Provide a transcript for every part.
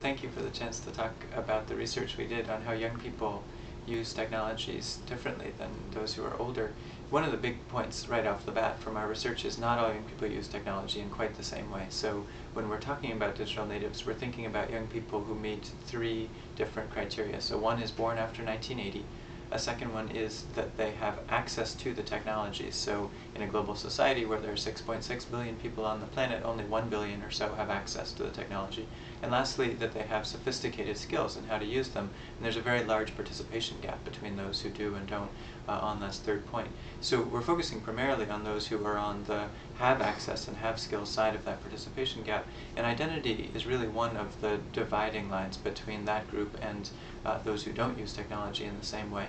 Thank you for the chance to talk about the research we did on how young people use technologies differently than those who are older. One of the big points right off the bat from our research is not all young people use technology in quite the same way. So when we're talking about digital natives, we're thinking about young people who meet three different criteria. So one is born after 1980. A second one is that they have access to the technologies. So in a global society where there are 6.6 billion people on the planet, only 1 billion or so have access to the technology. And lastly, that they have sophisticated skills in how to use them. And there's a very large participation gap between those who do and don't on this third point. So we're focusing primarily on those who are on the have access and have skills side of that participation gap. And identity is really one of the dividing lines between that group and those who don't use technology in the same way.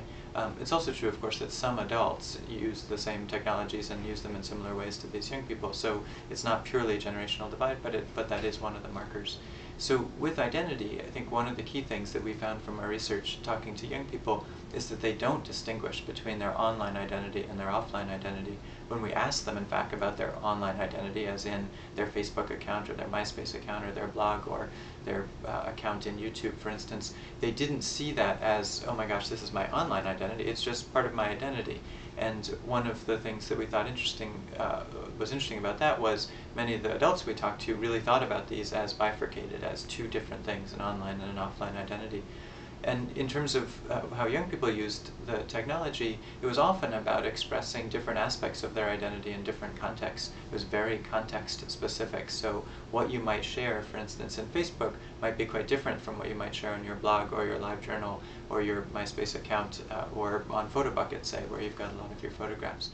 It's also true, of course, that some adults use the same technologies and use them in similar ways to these young people. So it's not purely a generational divide, but that is one of the markers. So with identity, I think one of the key things that we found from our research talking to young people is that they don't distinguish between their online identity and their offline identity. When we ask them, in fact, about their online identity, as in their Facebook account or their MySpace account or their blog or their account in YouTube, for instance, they didn't see that as, oh my gosh, this is my online identity, it's just part of my identity. And one of the things that we thought was interesting about that was many of the adults we talked to really thought about these as bifurcated, as two different things, an online and an offline identity. And in terms of how young people used the technology, it was often about expressing different aspects of their identity in different contexts. It was very context specific. So what you might share, for instance, in Facebook might be quite different from what you might share on your blog or your live journal or your MySpace account or on PhotoBucket, say, where you've got a lot of your photographs.